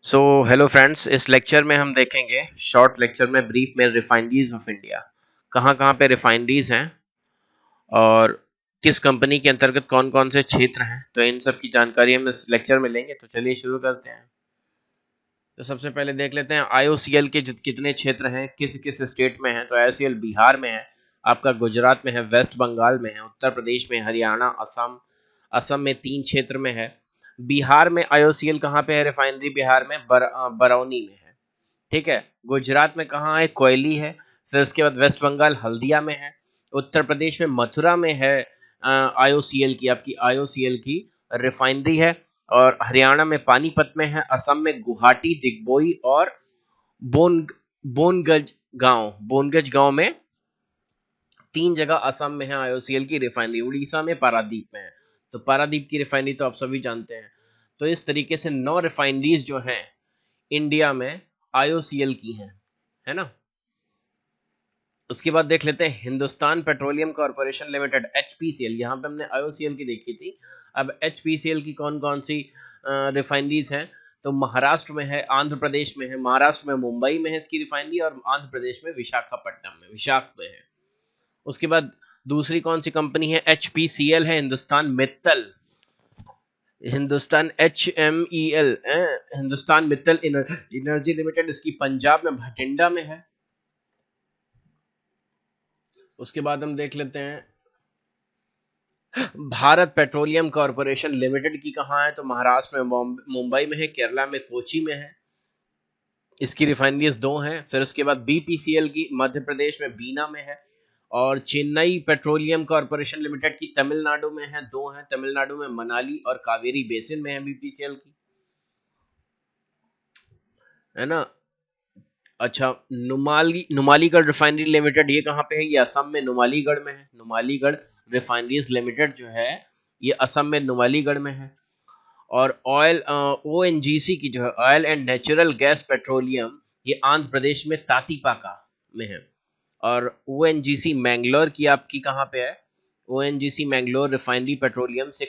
So hello friends, इस lecture में हम देखेंगे शॉर्ट लेक्चर में ब्रीफ में रिफाइनरीज ऑफ इंडिया कहाँ कहाँ पे रिफाइनरीज हैं और किस कंपनी के अंतर्गत कौन कौन से क्षेत्र हैं। तो इन सब की जानकारी हम इस लेक्चर में लेंगे। तो चलिए शुरू करते हैं। तो सबसे पहले देख लेते हैं आईओसीएल के कितने क्षेत्र हैं, किस किस स्टेट में हैं। तो आईओसीएल बिहार में है, आपका गुजरात में है, वेस्ट बंगाल में है, उत्तर प्रदेश में, हरियाणा, असम। असम में 3 क्षेत्र में है। बिहार में आईओसीएल कहाँ पे है? रिफाइनरी बिहार में बरौनी में है। ठीक है। गुजरात में कहाँ है? कोयली है। फिर उसके बाद वेस्ट बंगाल हल्दिया में है। उत्तर प्रदेश में मथुरा में है आईओसीएल की, आपकी आईओसीएल की रिफाइनरी है। और हरियाणा में पानीपत में है। असम में गुवाहाटी, दिग्बोई और बोन बोनगंज गांव में 3 जगह असम में है आईओसीएल की रिफाइनरी। उड़ीसा में पारादीप में है। तो पारादीप की रिफाइनरी तो आप सभी जानते हैं। तो इस तरीके से 9 रिफाइनरीज जो हैं इंडिया में आईओसीएल की हैं, है ना। उसके बाद देख लेते हैं Hindustan petroleum corporation limited, HPCL. यहाँ पे हमने आईओसीएल की देखी थी, अब एचपीसीएल की कौन कौन सी रिफाइनरीज हैं। तो महाराष्ट्र में है, आंध्र प्रदेश में है। महाराष्ट्र में मुंबई में है इसकी रिफाइनरी, और आंध्र प्रदेश में विशाखापट्टनम में, विशाख में है। उसके बाद दूसरी कौन सी कंपनी है? एचपीसीएल है, हिंदुस्तान मित्तल, हिंदुस्तान एचएमईएल, हिंदुस्तान मित्तल एनर्जी लिमिटेड, इसकी पंजाब में भटिंडा में है। उसके बाद हम देख लेते हैं भारत पेट्रोलियम कॉर्पोरेशन लिमिटेड की कहाँ है। तो महाराष्ट्र में मुंबई में है, केरला में कोची में है। इसकी रिफाइनरीज 2 हैं। फिर उसके बाद बीपीसीएल की मध्य प्रदेश में बीना में है। और चेन्नई पेट्रोलियम कॉर्पोरेशन लिमिटेड की तमिलनाडु में है, 2 हैं। तमिलनाडु में मनाली और कावेरी बेसिन में है बीपीसीएल की, है ना। अच्छा, नुमालीगढ़ रिफाइनरी लिमिटेड ये कहाँ पे है? ये असम में नुमालीगढ़ में है। नुमालीगढ़ रिफाइनरीज लिमिटेड जो है ये असम में नुमालीगढ़ में है। और ऑयल ओएनजीसी की जो है, oil and natural gas petroleum, ये आंध्र प्रदेश में तातीपाका में है। और ओएनजीसी मैंगलोर की आपकी कहाँ पे है? ओएनजीसी मैंगलोर रिफाइनरी पेट्रोलियम से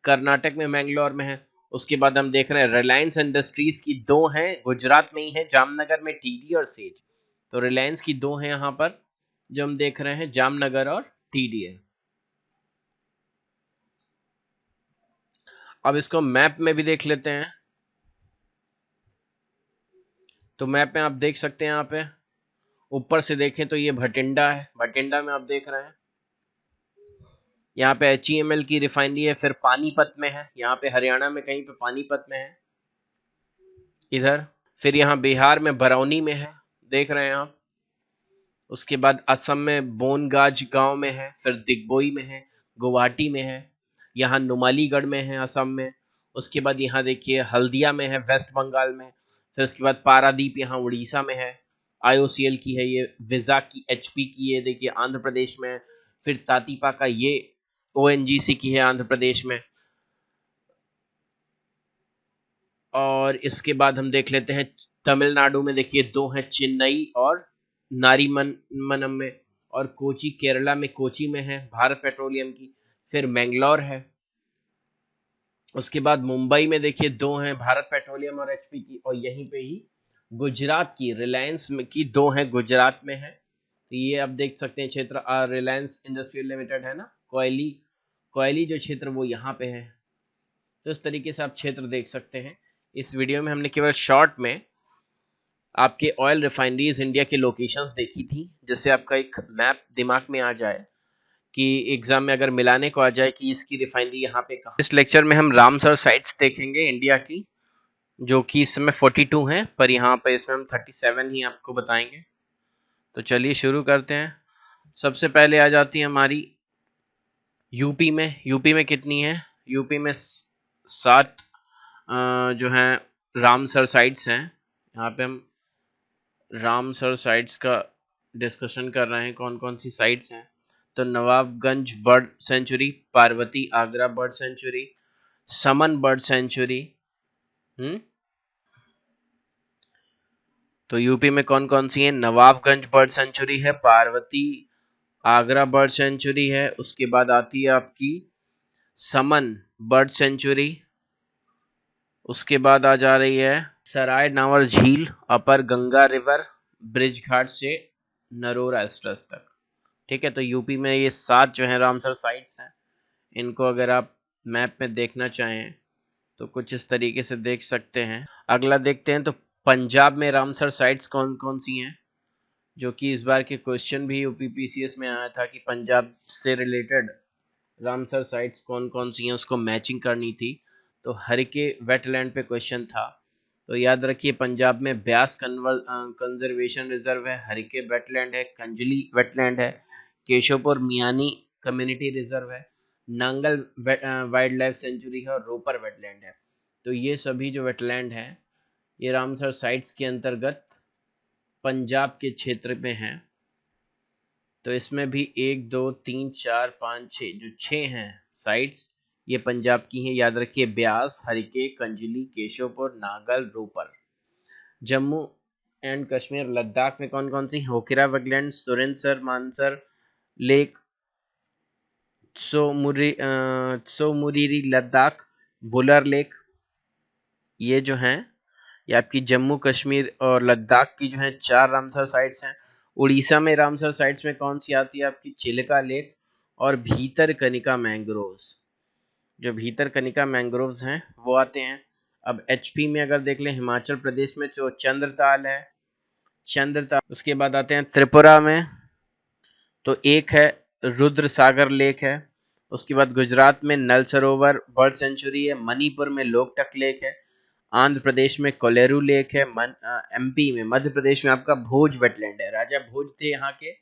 कर्नाटक में मैंगलोर में है। उसके बाद हम देख रहे हैं रिलायंस इंडस्ट्रीज की 2 हैं, गुजरात में ही है, जामनगर में टीडी और सेज। तो रिलायंस की 2 हैं यहाँ पर जो हम देख रहे हैं, जामनगर और टीडी है। अब इसको मैप में भी देख लेते हैं। तो मैप में आप देख सकते हैं, यहाँ पे ऊपर से देखें तो ये भटिंडा है, भटिंडा में आप देख रहे हैं। यहाँ पे एचईएमएल की रिफाइनरी है। फिर पानीपत में है, यहाँ पे हरियाणा में कहीं पे पानीपत में है इधर। फिर यहाँ बिहार में बरौनी में है, देख रहे हैं आप। उसके बाद असम में बोनगाज गांव में है। फिर दिग्बोई में है, गुवाहाटी में है। यहाँ नुमालीगढ़ में है, असम में। उसके बाद यहाँ देखिए हल्दिया में है, वेस्ट बंगाल में। फिर उसके बाद पारादीप यहाँ उड़ीसा में है, आईओसीएल की है ये। विजा की, एचपी की, ये देखिए आंध्र प्रदेश में है। फिर तातीपा का ये ओएनजीसी की है, आंध्र प्रदेश में। और इसके बाद हम देख लेते हैं तमिलनाडु में, देखिए 2 हैं, चेन्नई और नारीमनम में। और कोची, केरला में कोची में है भारत पेट्रोलियम की। फिर मैंगलोर है। उसके बाद मुंबई में देखिए 2 हैं, भारत पेट्रोलियम और एचपी की। और यहीं पे ही गुजरात की रिलायंस की 2 हैं, गुजरात में है। तो ये आप देख सकते हैं क्षेत्र, रिलायंस इंडस्ट्रियल लिमिटेड है ना, कोयली, कोयली जो क्षेत्र वो यहाँ पे है। तो इस तरीके से आप क्षेत्र देख सकते हैं। इस वीडियो में हमने केवल शॉर्ट में आपके ऑयल रिफाइनरीज इंडिया के लोकेशंस देखी थी, जिससे आपका एक मैप दिमाग में आ जाए कि एग्जाम में अगर मिलाने को आ जाए कि इसकी रिफाइनरी यहाँ पे कहाँ। इस लेक्चर में हम रामसर साइट्स देखेंगे इंडिया की, जो कि इस समय 42 हैं, पर यहाँ पे इसमें हम 37 ही आपको बताएंगे। तो चलिए शुरू करते हैं। सबसे पहले आ जाती है हमारी यूपी में। यूपी में कितनी है? यूपी में 7 जो हैं रामसर साइट्स हैं। यहाँ पे हम रामसर साइट्स का डिस्कशन कर रहे हैं, कौन कौन सी साइट्स हैं। तो Nawabganj bird sanctuary, Parvati Agra bird sanctuary, Saman bird sanctuary. तो यूपी में कौन कौन सी है? नवाबगंज बर्ड सेंचुरी है, पार्वती आगरा बर्ड सेंचुरी है। उसके बाद आती है आपकी समन बर्ड सेंचुरी। उसके बाद आ जा रही है सराय नावर झील, अपर गंगा रिवर, ब्रिज घाट से नरोरा स्ट्रेस तक। ठीक है, तो यूपी में ये 7 जो है रामसर साइट्स हैं। इनको अगर आप मैप में देखना चाहें तो कुछ इस तरीके से देख सकते हैं। अगला देखते हैं तो पंजाब में रामसर साइट्स कौन कौन सी हैं, जो कि इस बार के क्वेश्चन भी यूपीपीसीएस में आया था कि पंजाब से रिलेटेड रामसर साइट्स कौन कौन सी हैं, उसको मैचिंग करनी थी। तो हरिके वेटलैंड पे क्वेश्चन था, तो याद रखिए पंजाब में ब्यास कंजर्वेशन रिजर्व है, हरिके वेटलैंड है, कंजली वेटलैंड है, केशवपुर मियानी कम्युनिटी रिजर्व है, नांगल वाइल्ड लाइफ सेंचुरी है और रोपर वेटलैंड है। तो ये सभी जो वेटलैंड है ये रामसर साइट्स के अंतर्गत पंजाब के क्षेत्र में है। तो इसमें भी 1 2 3 4 5 6 जो 6 हैं साइट्स ये पंजाब की हैं। याद रखिए ब्यास, हरिके, कंजली, केशवपुर, नागल, रोपर। जम्मू एंड कश्मीर लद्दाख में कौन कौन सी? Hokera wetland, Surinsar Mansar lake, Tsomoriri Ladakh, Wular lake. ये जो हैं ये आपकी जम्मू कश्मीर और लद्दाख की जो है 4 रामसर साइट्स हैं। उड़ीसा में रामसर साइट्स में कौन सी आती है आपकी? चिलिका लेक और भीतरकनिका मैंग्रोव्स। जो भीतरकनिका मैंग्रोव्स हैं वो आते हैं। अब एचपी में अगर देख लें, हिमाचल प्रदेश में जो चंद्रताल है, चंद्रताल। उसके बाद आते हैं त्रिपुरा में, तो एक है रुद्र सागर लेक है। उसके बाद गुजरात में नल सरोवर बर्ड सेंचुरी है, मणिपुर में लोकटक लेक है, आंध्र प्रदेश में कोलेरू लेक है, एमपी में, मध्य प्रदेश में आपका भोज वेटलैंड है। राजा भोज थे यहाँ के,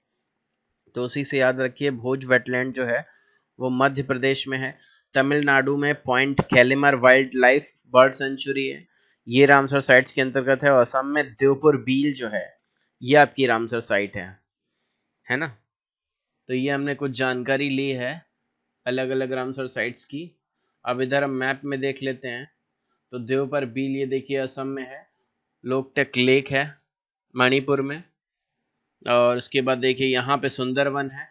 तो उसी से याद रखिए भोज वेटलैंड जो है वो मध्य प्रदेश में है। तमिलनाडु में point Calimere wild life bird sanctuary है, ये रामसर साइट्स के अंतर्गत है। और असम में देवपुर बील जो है ये आपकी रामसर साइट है ना। तो ये हमने कुछ जानकारी ली है अलग अलग रामसर साइट्स की। अब इधर हम मैप में देख लेते हैं, तो देवपुर बील ये देखिए असम में है, लोकटक लेक है मणिपुर में, और उसके बाद देखिए यहाँ पे सुंदरवन है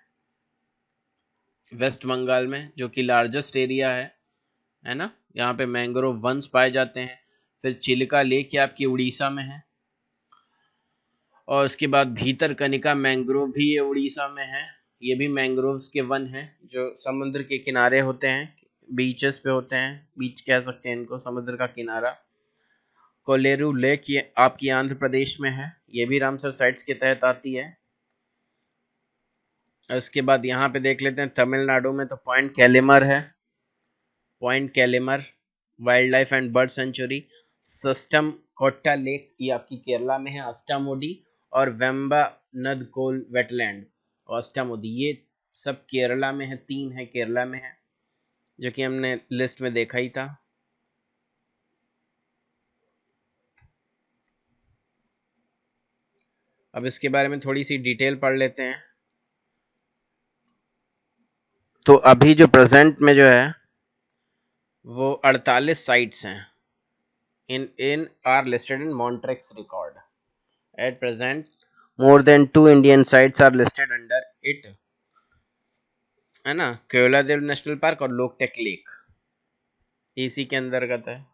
वेस्ट बंगाल में, जो कि लार्जेस्ट एरिया है ना। यहाँ पे मैंग्रोव वन्स पाए जाते हैं। फिर चिलिका लेक ये आपकी उड़ीसा में है, और उसके बाद भीतरकनिका मैंग्रोव भी ये उड़ीसा में है। ये भी मैंग्रोव्स के वन हैं जो समुद्र के किनारे होते हैं, बीचेस पे होते हैं, बीच कह सकते हैं इनको, समुद्र का किनारा। कोलेरू लेक ये आपकी आंध्र प्रदेश में है, ये भी रामसर साइट्स के तहत आती है। इसके बाद यहाँ पे देख लेते हैं तमिलनाडु में, तो पॉइंट कैलिमर है, point Calimere wild life and bird sanctuary. Sasthamkotta lake ये आपकी केरला में है, अष्टामुडी और वेम्बा नदकोल वेटलैंड और अष्टामुडी ये सब केरला में है। 3 है केरला में है, जो कि हमने लिस्ट में देखा ही था। अब इसके बारे में थोड़ी सी डिटेल पढ़ लेते हैं। तो अभी जो प्रेजेंट में जो है वो 48 साइट्स हैं in are listed in Montreux record. At present, more than 2 Indian sites are listed under it, है ना। केवलादेव नेशनल पार्क और लोकटेक लेक इसी के अंतर्गत है।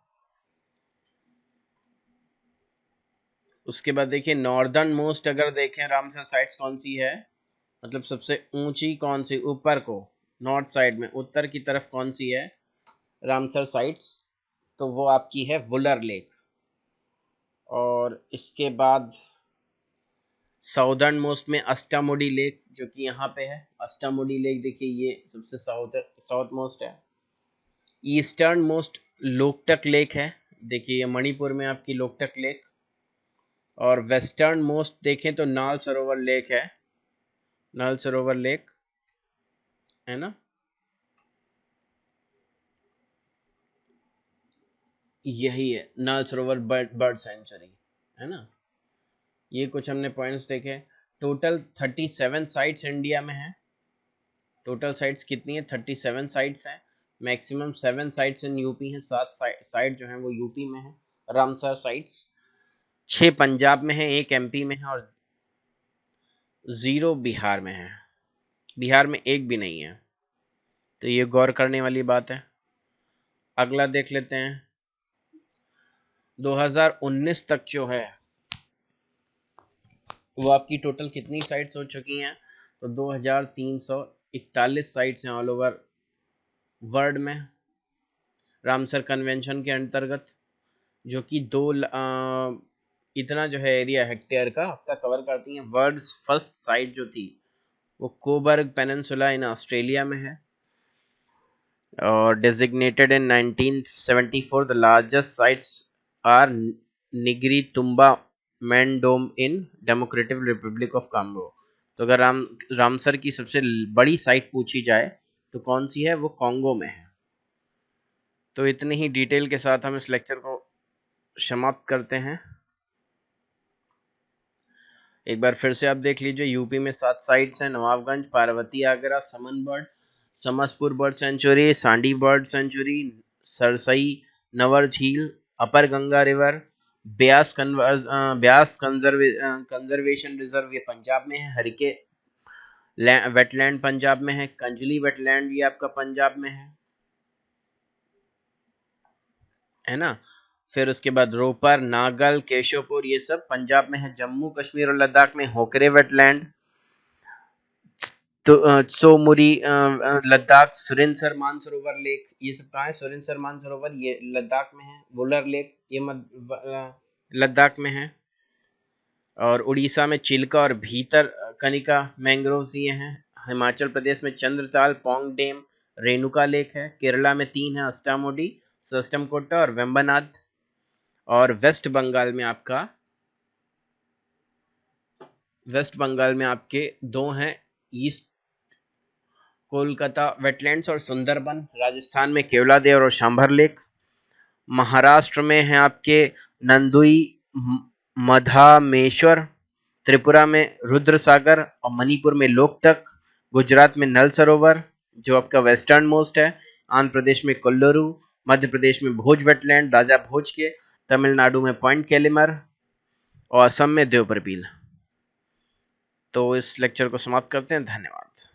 उसके बाद देखिए नॉर्दर्न मोस्ट अगर देखें रामसर साइट्स कौन सी है, मतलब सबसे ऊंची कौन सी, ऊपर को नॉर्थ साइड में उत्तर की तरफ कौन सी है रामसर साइट्स, तो वो आपकी है वुलर लेक। और इसके बाद साउदर्न मोस्ट में अष्टामुडी लेक जो कि यहाँ पे है। अष्टामुडी लेक देखिए ये सबसे साउथ मोस्ट है। ईस्टर्न मोस्ट लोकटक लेक है, देखिए ये मणिपुर में आपकी लोकटक लेक। और वेस्टर्न मोस्ट देखें तो नाल सरोवर लेक है, नाल सरोवर लेक है ना, यही है नाल सरोवर बर्ड सेंचुरी, है ना। ये कुछ हमने पॉइंट्स देखे। टोटल 37 साइट्स इंडिया में है। टोटल साइट्स कितनी है? 37 साइट्स हैं। मैक्सिमम 7 साइट्स इन यूपी हैं, 7 साइट जो हैं वो यूपी में है रामसर साइट्स। 6 पंजाब में है, 1 एमपी में है और 0 बिहार में है। बिहार में 1 भी नहीं है, तो ये गौर करने वाली बात है। अगला देख लेते हैं, 2019 तक जो है वो आपकी टोटल कितनी साइट्स हो चुकी हैं, तो 2341 साइट्स हैं ऑल ओवर वर्ल्ड में रामसर कन्वेंशन के अंतर्गत, जो कि इतना जो है एरिया हेक्टेयर का आपका कवर करती हैं। वर्ल्ड्स फर्स्ट साइट जो थी वो कोबर्ग पेनिनसुला इन ऑस्ट्रेलिया में है, और designated in 1974 the largest sites are Ngiri Tumba Maindombe in Democratic Republic of Congo. तो अगर रामसर की सबसे बड़ी साइट पूछी जाए तो कौन सी है, वो कांगो में है। तो इतनी ही डिटेल के साथ हम इस लेक्चर को समाप्त करते हैं। एक बार फिर से आप देख लीजिए, यूपी में 7 साइट्स हैं, Nawabganj, Parvati, Agra, Saman bird, Samaspur bird sanctuary, Sandi bird sanctuary, Sarsai, Nawar झील, upper Ganga river, Beas conservation reserve ये पंजाब में है, हरिके वेटलैंड पंजाब में है, कंजली वेटलैंड ये आपका पंजाब में है ना। फिर उसके बाद रोपर, नागल, केशोपुर ये सब पंजाब में है। जम्मू कश्मीर और लद्दाख में होकरे वेटलैंड, तो सोमुरी लद्दाख, सुरिनसर मानसरोवर लेक ये सब कहाँ है, सुरिनसर मानसरोवर ये लद्दाख में है। वुलर लेक ये लद्दाख में है। और उड़ीसा में चिल्का और भीतर कनिका मैंग्रोव्स ये हैं। हिमाचल प्रदेश में चंद्रताल, पोंग डैम, रेणुका लेक है। केरला में 3 है, अस्टामोडी, सस्टमकोटा और वेम्बनाथ। और वेस्ट बंगाल में आपके 2 हैं, ईस्ट कोलकाता वेटलैंड्स और सुंदरबन। राजस्थान में केवलादेव और शांभर लेक। महाराष्ट्र में है आपके नंदुई, मधामेश्वर। त्रिपुरा में रुद्रसागर और मणिपुर में लोकटक। गुजरात में नल सरोवर जो आपका वेस्टर्न मोस्ट है। आंध्र प्रदेश में कोल्लूरू, मध्य प्रदेश में भोज वेटलैंड राजा भोज के, तमिलनाडु में पॉइंट कैलिमर और असम में देवप्रपील। तो इस लेक्चर को समाप्त करते हैं। धन्यवाद।